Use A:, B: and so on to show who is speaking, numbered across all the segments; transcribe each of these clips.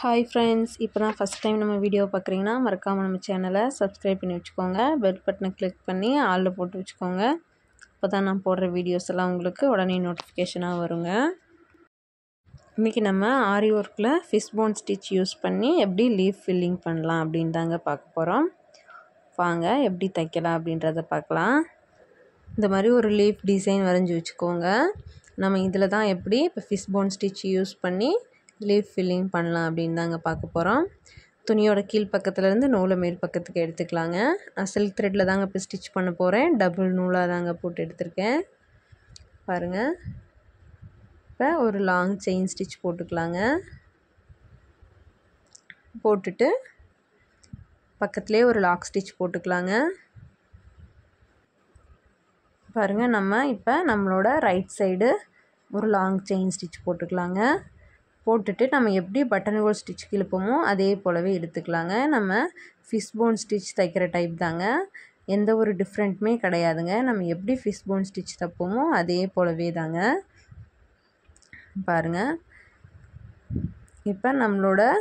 A: Hi friends, இப்போ தான் first time நம்ம வீடியோ பார்க்குறீங்கன்னா மறக்காமல் நம்ம சேனலை சப்ஸ்கிரைப் பண்ணி வச்சுக்கோங்க. பெல் பட்டனை கிளிக் பண்ணி ஆளில் போட்டு வச்சுக்கோங்க. அப்போ தான் நான் போடுற வீடியோஸ் எல்லாம் உங்களுக்கு உடனே நோட்டிஃபிகேஷனாக வருங்க. இன்றைக்கி நம்ம ஆரி ஒர்க்கில் ஃபிஷ் போன் ஸ்டிச் யூஸ் பண்ணி எப்படி லீஃப் ஃபில்லிங் பண்ணலாம் அப்படின்னு தாங்க பார்க்க போகிறோம். வாங்க எப்படி தைக்கலாம் அப்படின்றத பார்க்கலாம். இந்த மாதிரி ஒரு லீஃப் டிசைன் வரைஞ்சி வச்சுக்கோங்க. நம்ம இதில் தான் எப்படி இப்போ ஃபிஷ் போன் ஸ்டிச் யூஸ் பண்ணி லீஃப் ஃபில்லிங் பண்ணலாம் அப்படின்னு தாங்க பார்க்க போகிறோம். துணியோட கீழ் பக்கத்துலேருந்து நூலை மேல் பக்கத்துக்கு எடுத்துக்கலாங்க. நான் சில்க் த்ரெட்டில் தாங்க இப்போ ஸ்டிச் பண்ண போகிறேன். டபுள் நூலாக தாங்க போட்டு எடுத்திருக்கேன் பாருங்கள். இப்போ ஒரு லாங் செயின் ஸ்டிச் போட்டுக்கலாங்க. போட்டுட்டு பக்கத்துலேயே ஒரு லாக் ஸ்டிச் போட்டுக்கலாங்க. பாருங்கள், நம்ம இப்போ நம்மளோட ரைட் சைடு ஒரு லாங் செயின் ஸ்டிச் போட்டுக்கலாங்க. போட்டுட்டு நம்ம எப்படி பட்டன் ஹோல் ஸ்டிச் கிழிப்போமோ அதே போலவே எடுத்துக்கலாங்க. நம்ம ஃபிஷ் போன் ஸ்டிச் தைக்கிற டைப் தாங்க, எந்த ஒரு டிஃப்ரெண்ட்டுமே கிடையாதுங்க. நம்ம எப்படி ஃபிஷ் போன் ஸ்டிச் தைப்போமோ அதே போலவே தாங்க. பாருங்கள், இப்போ நம்மளோட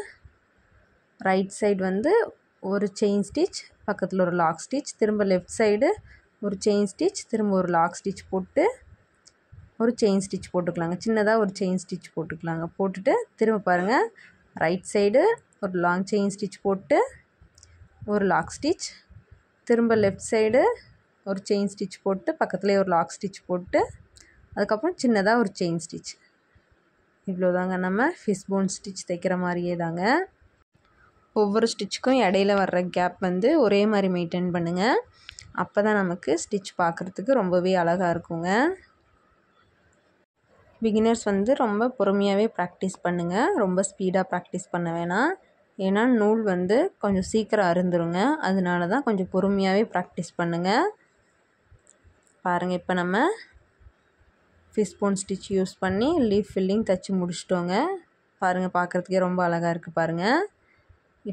A: ரைட் சைடு வந்து ஒரு செயின் ஸ்டிச், பக்கத்தில் ஒரு லாக் ஸ்டிச், திரும்ப லெஃப்ட் சைடு ஒரு செயின் ஸ்டிச், திரும்ப ஒரு லாக் ஸ்டிச் போட்டு ஒரு செயின் ஸ்டிச் போட்டுக்கலாங்க. சின்னதாக ஒரு செயின் ஸ்டிச் போட்டுக்கலாங்க. போட்டுட்டு திரும்ப பாருங்கள், ரைட் சைடு ஒரு லாங் செயின் ஸ்டிச் போட்டு ஒரு லாக் ஸ்டிச், திரும்ப லெஃப்ட் சைடு ஒரு செயின் ஸ்டிச் போட்டு பக்கத்துலேயே ஒரு லாக் ஸ்டிச் போட்டு அதுக்கப்புறம் சின்னதாக ஒரு செயின் ஸ்டிச். இவ்வளோ தாங்க. நம்ம ஃபிஷ் போன் ஸ்டிச் தைக்கிற மாதிரியே தாங்க. ஒவ்வொரு ஸ்டிச்சுக்கும் இடையில வர்ற கேப் வந்து ஒரே மாதிரி மெயின்டைன் பண்ணுங்கள். அப்போ தான் நமக்கு ஸ்டிச் பார்க்குறதுக்கு ரொம்பவே அழகாக இருக்குங்க. பிகினர்ஸ் வந்து ரொம்ப பொறுமையாகவே ப்ராக்டிஸ் பண்ணுங்கள். ரொம்ப ஸ்பீடாக ப்ராக்டிஸ் பண்ண வேணாம். ஏன்னா நூல் வந்து கொஞ்சம் சீக்கிரம் அறுந்துருங்க. அதனால தான் கொஞ்சம் பொறுமையாகவே ப்ராக்டிஸ் பண்ணுங்கள். பாருங்கள், இப்போ நம்ம ஃபிஷ் போன் ஸ்டிச் யூஸ் பண்ணி லீஃப் ஃபில்லிங் தைச்சி முடிச்சிட்டோங்க. பாருங்கள், பார்க்குறதுக்கே ரொம்ப அழகாக இருக்குது பாருங்கள்.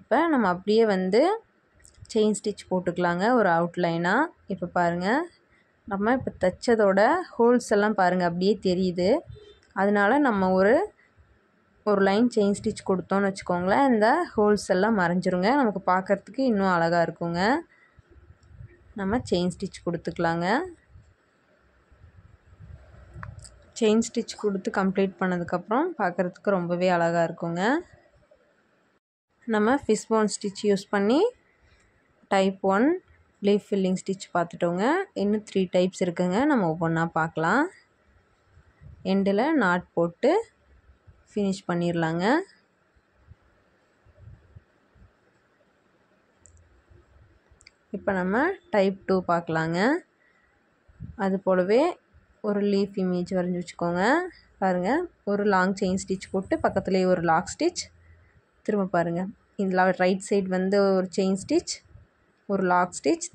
A: இப்போ நம்ம அப்படியே வந்து செயின் ஸ்டிச் போட்டுக்கலாங்க ஒரு அவுட்லைனாக. இப்போ பாருங்கள், நம்ம இப்போ தைச்சதோட ஹோல்ஸ் எல்லாம் பாருங்கள் அப்படியே தெரியுது. அதனால நம்ம ஒரு லைன் செயின் ஸ்டிச் கொடுத்தோன்னு வச்சுக்கோங்களேன், இந்த ஹோல்ஸ் எல்லாம் மறைஞ்சிருங்க. நமக்கு பார்க்குறதுக்கு இன்னும் அழகாக இருக்குங்க. நம்ம செயின் ஸ்டிச் கொடுத்துக்கலாங்க. செயின் ஸ்டிச் கொடுத்து கம்ப்ளீட் பண்ணதுக்கப்புறம் பார்க்குறதுக்கு ரொம்பவே அழகாக இருக்குங்க. நம்ம ஃபிஷ் போன் ஸ்டிச் யூஸ் பண்ணி டைப் 1 லீஃப் ஃபில்லிங் ஸ்டிச் பார்த்துட்டோங்க. இன்னும் 3 டைப்ஸ் இருக்குங்க. நம்ம ஒவ்வொன்றா பார்க்கலாம். எண்டில் நாட் போட்டு ஃபினிஷ் பண்ணிடலாங்க. இப்போ நம்ம டைப் 2 பார்க்கலாங்க. அது போலவே ஒரு லீஃப் இமேஜ் வரைஞ்சி வச்சுக்கோங்க. பாருங்கள், ஒரு லாங் செயின் ஸ்டிச் போட்டு பக்கத்துலேயே ஒரு லாக் ஸ்டிச், திரும்ப பாருங்கள் இந்த ரைட் சைடு வந்து ஒரு செயின் ஸ்டிச், ஒரு லாக் ஸ்டிச்,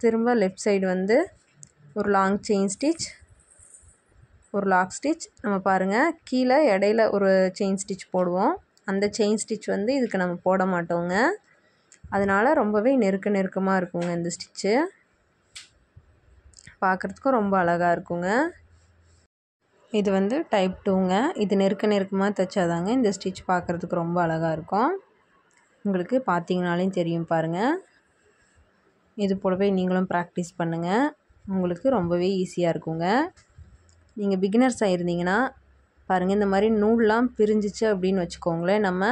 A: திரும்ப லெஃப்ட் சைடு வந்து ஒரு லாங் செயின் ஸ்டிச், ஒரு லாக் ஸ்டிச். நம்ம பாருங்கள், கீழே இடையில ஒரு செயின் ஸ்டிச் போடுவோம். அந்த செயின் ஸ்டிச் வந்து இதுக்கு நம்ம போட மாட்டோங்க. அதனால் ரொம்பவே நெருக்கமாக இருக்குங்க இந்த ஸ்டிச்சு. பார்க்குறதுக்கும் ரொம்ப அழகாக இருக்குங்க. இது வந்து டைப் 2ங்க. இது நெருக்கமாக தைச்சாதாங்க இந்த ஸ்டிச் பார்க்குறதுக்கு ரொம்ப அழகாக இருக்கும். உங்களுக்கு பார்த்தீங்கனாலே தெரியும் பாருங்கள். இது போலவே நீங்களும் ப்ராக்டிஸ் பண்ணுங்கள். உங்களுக்கு ரொம்பவே ஈஸியாக இருக்குங்க. நீங்கள் பிகினர்ஸாக இருந்தீங்கன்னா பாருங்கள், இந்த மாதிரி நூல்லாம் பிரிஞ்சிச்சு அப்படின்னு வச்சுக்கோங்களேன், நம்ம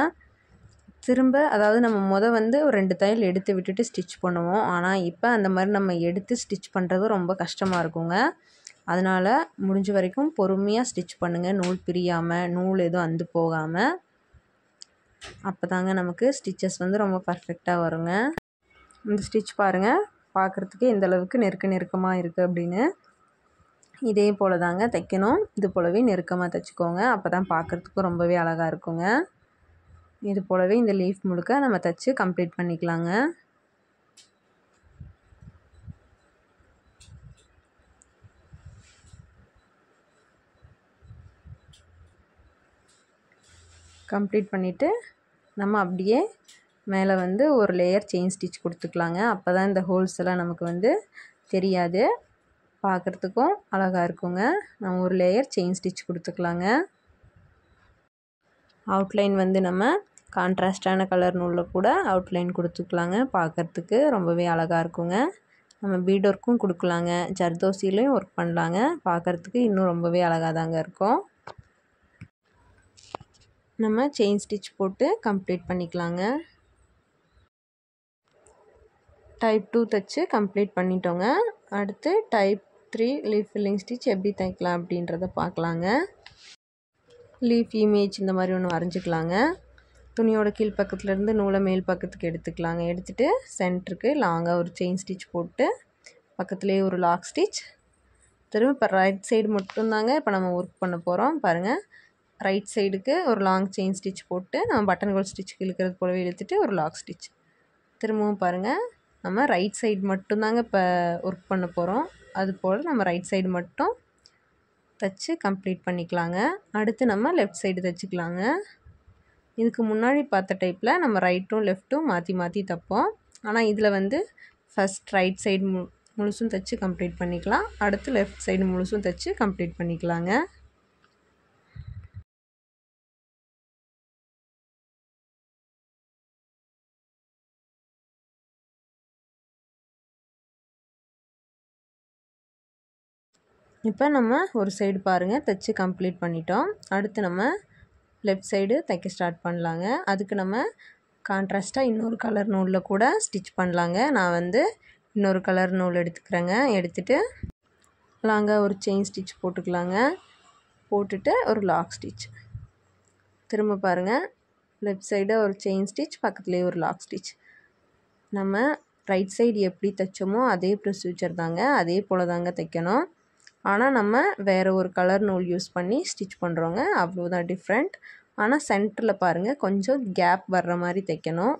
A: திரும்ப அதாவது நம்ம வந்து ஒரு 2 தையல் எடுத்து விட்டுட்டு ஸ்டிச் பண்ணுவோம். ஆனால் இப்போ அந்த மாதிரி நம்ம எடுத்து ஸ்டிச் பண்ணுறது ரொம்ப கஷ்டமாக இருக்குங்க. அதனால் முடிஞ்ச வரைக்கும் பொறுமையாக ஸ்டிச் பண்ணுங்கள், நூல் பிரியாமல், நூல் எதுவும் அந்து போகாமல். அப்போ தாங்க நமக்கு ஸ்டிச்சஸ் வந்து ரொம்ப பர்ஃபெக்டாக வருங்க. இந்த ஸ்டிச் பாருங்கள், பார்க்குறதுக்கு எந்த அளவுக்கு நெருக்கமாக இருக்குது அப்படின்னு. இதே போல் தாங்க தைக்கணும். இது போலவே நெருக்கமாக தைச்சிக்கோங்க. அப்போ தான் பார்க்குறதுக்கு ரொம்பவே அழகாக இருக்குங்க. இது போலவே இந்த லீஃப் முழுக்க நம்ம தைச்சி கம்ப்ளீட் பண்ணிக்கலாங்க. கம்ப்ளீட் பண்ணிவிட்டு நம்ம அப்படியே மேலே வந்து ஒரு லேயர் செயின் ஸ்டிச் கொடுத்துக்கலாங்க. அப்போ தான் இந்த ஹோல்ஸ் எல்லாம் நமக்கு வந்து தெரியாது, பார்க்குறதுக்கும் அழகாக இருக்குங்க. நம்ம ஒரு லேயர் செயின் ஸ்டிச் கொடுத்துக்கலாங்க. அவுட்லைன் வந்து நம்ம கான்ட்ராஸ்டான கலர் நூலில் கூட அவுட்லைன் கொடுத்துக்கலாங்க. பார்க்குறதுக்கு ரொம்பவே அழகாக இருக்குங்க. நம்ம பீட் ஒர்க்கும் கொடுக்கலாங்க, ஜர்தோசிலையும் ஒர்க் பண்ணலாங்க. பார்க்குறதுக்கு இன்னும் ரொம்பவே அழகாக தாங்க இருக்கும். நம்ம செயின் ஸ்டிச் போட்டு கம்ப்ளீட் பண்ணிக்கலாங்க. டைப் 2 தைச்சு கம்ப்ளீட் பண்ணிட்டோங்க. அடுத்து டைப் 3 லீஃப் ஃபில்லிங் ஸ்டிச் எப்படி தைக்கலாம் அப்படின்றத பார்க்கலாங்க. லீஃப் இமேஜ் இந்த மாதிரி ஒன்று வரைஞ்சிக்கலாங்க. துணியோட கீழ் பக்கத்துலேருந்து நூலை மேல் பக்கத்துக்கு எடுத்துக்கலாங்க. எடுத்துகிட்டு சென்டருக்கு லாங்காக ஒரு செயின் ஸ்டிச் போட்டு பக்கத்துலேயே ஒரு லாக் ஸ்டிச். திரும்ப இப்போ ரைட் சைடு மட்டும்தாங்க இப்போ நம்ம ஒர்க் பண்ண போகிறோம். பாருங்கள், ரைட் சைடுக்கு ஒரு லாங் செயின் ஸ்டிச் போட்டு நம்ம பட்டன் கோல் ஸ்டிச்சுக்கு இழுக்கிறது போலவே இழுத்துட்டு ஒரு லாக் ஸ்டிச். திரும்பவும் பாருங்கள், நம்ம ரைட் சைடு மட்டும்தாங்க இப்போ ஒர்க் பண்ண போகிறோம். அதுபோல் நம்ம ரைட் சைடு மட்டும் தைச்சு கம்ப்ளீட் பண்ணிக்கலாங்க. அடுத்து நம்ம லெஃப்ட் சைடு தைச்சிக்கலாங்க. இதுக்கு முன்னாடி பார்த்த டைப்பில் நம்ம ரைட்டும் லெஃப்ட்டும் மாற்றி மாற்றி தைப்போம். ஆனால் இதில் வந்து ஃபஸ்ட் ரைட் சைடு முழுசும் தைச்சு கம்ப்ளீட் பண்ணிக்கலாம். அடுத்து லெஃப்ட் சைடு முழுசும் தைச்சு கம்ப்ளீட் பண்ணிக்கலாங்க. இப்போ நம்ம ஒரு சைடு பாருங்கள் தைச்சு கம்ப்ளீட் பண்ணிட்டோம். அடுத்து நம்ம லெஃப்ட் சைடு தைக்க ஸ்டார்ட் பண்ணலாங்க. அதுக்கு நம்ம கான்ட்ராஸ்ட்டாக இன்னொரு கலர் நூலில் கூட ஸ்டிச் பண்ணலாங்க. நான் வந்து இன்னொரு கலர் நூல் எடுத்துக்கிறேங்க. எடுத்துகிட்டு லாங்காக ஒரு செயின் ஸ்டிச் போட்டுக்கலாங்க. போட்டுட்டு ஒரு லாக் ஸ்டிச். திரும்ப பாருங்கள், லெஃப்ட் சைடு ஒரு செயின் ஸ்டிச், பக்கத்துலேயே ஒரு லாக் ஸ்டிச். நம்ம ரைட் சைடு எப்படி தைச்சோமோ அதே ப்ரொசீஜர் தாங்க, அதே போல் தாங்க தைக்கணும். ஆனால் நம்ம வேறு ஒரு கலர் நூல் யூஸ் பண்ணி ஸ்டிச் பண்ணுறோங்க, அவ்வளோதான் டிஃப்ரெண்ட். ஆனால் சென்டரில் பாருங்கள் கொஞ்சம் கேப் வர்ற மாதிரி தைக்கணும்.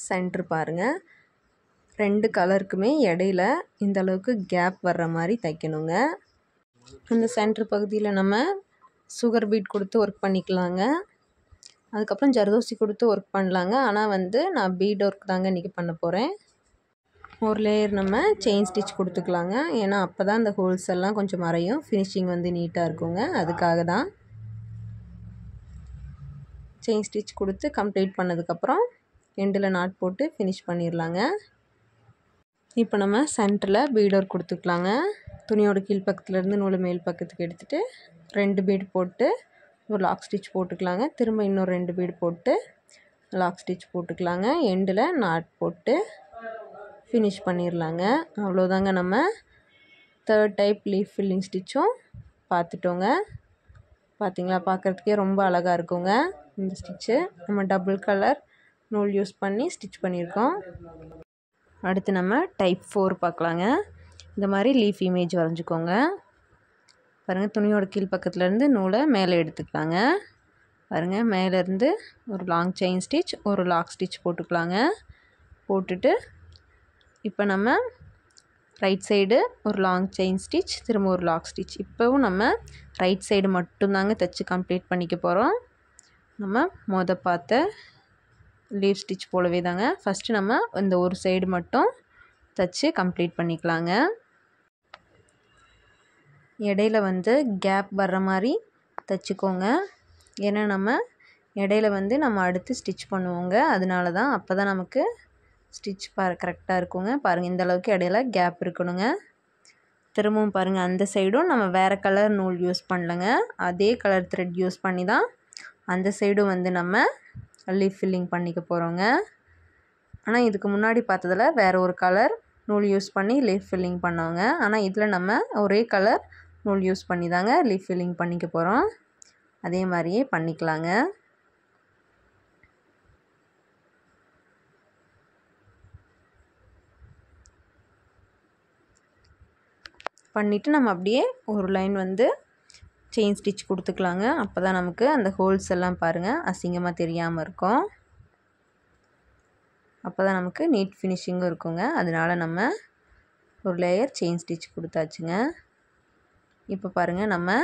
A: சென்ட்ரு பாருங்கள், ரெண்டு கலருக்குமே இடையில இந்த அளவுக்கு கேப் வர்ற மாதிரி தைக்கணுங்க. அந்த சென்ட்ரு பகுதியில் நம்ம சுகர் பீட் கொடுத்து ஒர்க் பண்ணிக்கலாங்க. அதுக்கப்புறம் ஜர்தோசி கொடுத்து ஒர்க் பண்ணலாங்க. ஆனால் வந்து நான் பீட் ஒர்க் தாங்க இன்றைக்கி பண்ண போகிறேன். ஒரு லேயர் நம்ம செயின் ஸ்டிச் கொடுத்துக்கலாங்க. ஏன்னா அப்போ தான் இந்த ஹோல்ஸ் எல்லாம் கொஞ்சம் மறையும், ஃபினிஷிங் வந்து நீட்டாக இருக்குங்க. அதுக்காக தான் செயின் ஸ்டிச் கொடுத்து கம்ப்ளீட் பண்ணதுக்கப்புறம் எண்டில் நாட் போட்டு ஃபினிஷ் பண்ணிடலாங்க. இப்போ நம்ம சென்டரில் பீட் ஒர்க் கொடுத்துக்கலாங்க. துணியோட கீழ் பக்கத்துலேருந்து நூலை மேல் பக்கத்துக்கு எடுத்துகிட்டு 2 பீட் போட்டு ஒரு லாக் ஸ்டிச் போட்டுக்கலாங்க. திரும்ப இன்னொரு 2 பீட் போட்டு லாக் ஸ்டிச் போட்டுக்கலாங்க. எண்டில் நாட் போட்டு ஃபினிஷ் பண்ணிடலாங்க. அவ்வளோதாங்க, நம்ம 3rd டைப் லீஃப் ஃபில்லிங் ஸ்டிச்சும் பார்த்துட்டோங்க. பார்த்திங்களா, பார்க்குறதுக்கே ரொம்ப அழகாக இருக்குங்க இந்த ஸ்டிச்சு. நம்ம டபுள் கலர் நூல் யூஸ் பண்ணி ஸ்டிச் பண்ணியிருக்கோம். அடுத்து நம்ம டைப் 4 பார்க்கலாங்க. இந்த மாதிரி லீஃப் இமேஜ் வரைஞ்சிக்கோங்க. பாருங்கள், துணியோட கீழ் பக்கத்துலேருந்து நூலை மேலே எடுத்துக்கலாங்க. பாருங்கள், மேலேருந்து ஒரு லாங் செயின் ஸ்டிச், ஒரு லாக் ஸ்டிச் போட்டுக்கலாங்க. போட்டுட்டு இப்போ நம்ம ரைட் சைடு ஒரு லாங் செயின் ஸ்டிச், திரும்ப ஒரு லாக் ஸ்டிச். இப்போவும் நம்ம ரைட் சைடு மட்டும்தாங்க தைச்சு கம்ப்ளீட் பண்ணிக்க போகிறோம். நம்ம பார்த்த லீஃப் ஸ்டிச் போலவே தாங்க ஃபஸ்ட்டு நம்ம இந்த ஒரு சைடு மட்டும் தைச்சு கம்ப்ளீட் பண்ணிக்கலாங்க. இடையில வந்து கேப் வர்ற மாதிரி தைச்சிக்கோங்க. ஏன்னா நம்ம இடையில வந்து நம்ம அடுத்து ஸ்டிச் பண்ணுவோங்க. அதனால தான், அப்போ தான் நமக்கு ஸ்டிச் கரெக்டாக இருக்குங்க. பாருங்கள், இந்த அளவுக்கு இடையில கேப் இருக்கணுங்க. திரும்பவும் பாருங்கள், அந்த சைடும் நம்ம வேறு கலர் நூல் யூஸ் பண்ணலங்க, அதே கலர் த்ரெட் யூஸ் பண்ணி தான் அந்த சைடும் வந்து நம்ம லீஃப் ஃபில்லிங் பண்ணிக்க போகிறோங்க. ஆனால் இதுக்கு முன்னாடி பார்த்ததில் வேறு ஒரு கலர் நூல் யூஸ் பண்ணி லீஃப் ஃபில்லிங் பண்ணோங்க. ஆனால் இதில் நம்ம ஒரே கலர் நூல் யூஸ் பண்ணி தாங்க லீஃப் ஃபில்லிங் பண்ணிக்க போகிறோம். அதே மாதிரியே பண்ணிக்கலாங்க. பண்ணிவிட்டு நம்ம அப்படியே ஒரு லைன் வந்து செயின் ஸ்டிச் கொடுத்துக்கலாங்க. அப்போ தான் நமக்கு அந்த ஹோல்ஸ் எல்லாம் பாருங்கள் அசிங்கமாக தெரியாமல் இருக்கும். அப்போ தான் நமக்கு நீட் ஃபினிஷிங்கும் இருக்குங்க. அதனால நம்ம ஒரு லேயர் செயின் ஸ்டிச் கொடுத்தாச்சுங்க. இப்போ பாருங்கள், நம்ம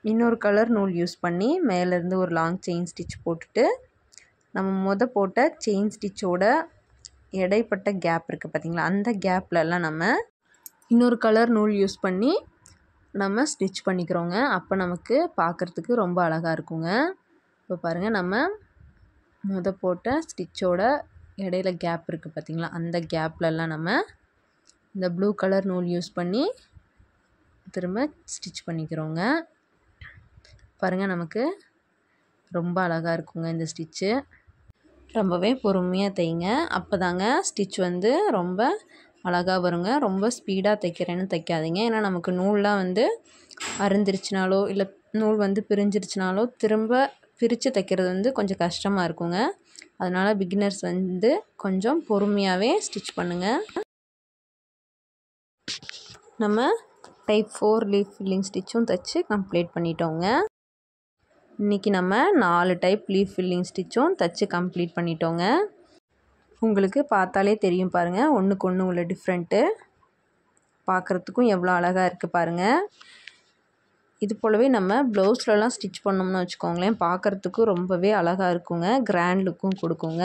A: இன்னொரு கலர் நூல் யூஸ் பண்ணி மேலேருந்து ஒரு லாங் செயின் ஸ்டிச் போட்டுட்டு நம்ம போட்ட செயின் ஸ்டிச்சோட இடைப்பட்ட கேப் இருக்குது பார்த்திங்களா, அந்த கேப்லலாம் நம்ம இன்னொரு கலர் நூல் யூஸ் பண்ணி நம்ம ஸ்டிச் பண்ணிக்கிறோங்க. அப்போ நமக்கு பார்க்குறதுக்கு ரொம்ப அழகாக இருக்குங்க. இப்போ பாருங்கள், நம்ம போட்ட ஸ்டிச்சோட இடையில கேப் இருக்குது பார்த்திங்களா, அந்த கேப்லலாம் நம்ம இந்த ப்ளூ கலர் நூல் யூஸ் பண்ணி திரும்ப ஸ்டிச் பண்ணிக்கிறோங்க. பாருங்கள், நமக்கு ரொம்ப அழகாக இருக்குங்க இந்த ஸ்டிச்சு. ரொம்பவே பொறுமையாக தைங்க, அப்போ தாங்க ஸ்டிச் வந்து ரொம்ப அழகாக வருங்க. ரொம்ப ஸ்பீடாக தைக்கிறேன்னு தைக்காதீங்க, ஏன்னா நமக்கு நூல்லாம் வந்து அருந்துருச்சுனாலோ இல்லை நூல் வந்து பிரிஞ்சிருச்சுனாலோ திரும்ப பிரித்து தைக்கிறது வந்து கொஞ்சம் கஷ்டமாக இருக்குங்க. அதனால் பிகினர்ஸ் வந்து கொஞ்சம் பொறுமையாகவே ஸ்டிச் பண்ணுங்கள். நம்ம டைப் 4 லீஃப் ஃபில்லிங் ஸ்டிச்சும் தைச்சி கம்ப்ளீட் பண்ணிட்டோங்க. இன்றைக்கி நம்ம 4 டைப் லீஃப் ஃபில்லிங் ஸ்டிச்சும் தைச்சி கம்ப்ளீட் பண்ணிட்டோங்க. உங்களுக்கு பார்த்தாலே தெரியும் பாருங்கள், ஒன்றுக்கு ஒன்று உள்ள டிஃப்ரெண்ட்டு பார்க்குறதுக்கும் எவ்வளோ அழகாக இருக்குது பாருங்கள். இது போலவே நம்ம ப்ளவுஸ்லலாம் ஸ்டிச் பண்ணோம்னு வச்சுக்கோங்களேன், பார்க்குறதுக்கும் ரொம்பவே அழகாக இருக்குங்க, கிராண்ட் லுக்கும் கொடுக்குங்க.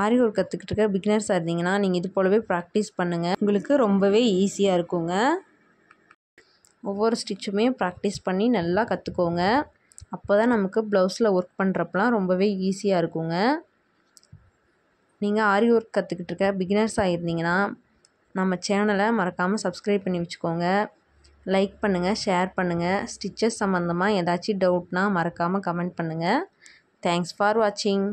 A: ஆரி ஒர்க் கற்றுக்கிட்டு இருக்க பிகினர்ஸாக இருந்தீங்கன்னா நீங்கள் இது போலவே ப்ராக்டிஸ் பண்ணுங்கள், உங்களுக்கு ரொம்பவே ஈஸியாக இருக்குங்க. ஒவ்வொரு ஸ்டிச்சுமே ப்ராக்டிஸ் பண்ணி நல்லா கற்றுக்கோங்க, அப்போ தான் நமக்கு ப்ளவுஸில் ஒர்க் பண்ணுறப்பலாம் ரொம்பவே ஈஸியாக இருக்குங்க. நீங்கள் ஆரி ஒர்க் கற்றுக்கிட்டு இருக்க பிகினர்ஸாக இருந்தீங்கன்னா நம்ம சேனலை மறக்காமல் சப்ஸ்கிரைப் பண்ணி வச்சுக்கோங்க, லைக் பண்ணுங்கள், ஷேர் பண்ணுங்கள். ஸ்டிச்சஸ் சம்மந்தமாக ஏதாச்சும் டவுட்னால் மறக்காமல் கமெண்ட் பண்ணுங்கள். தேங்க்ஸ் ஃபார் வாட்சிங்.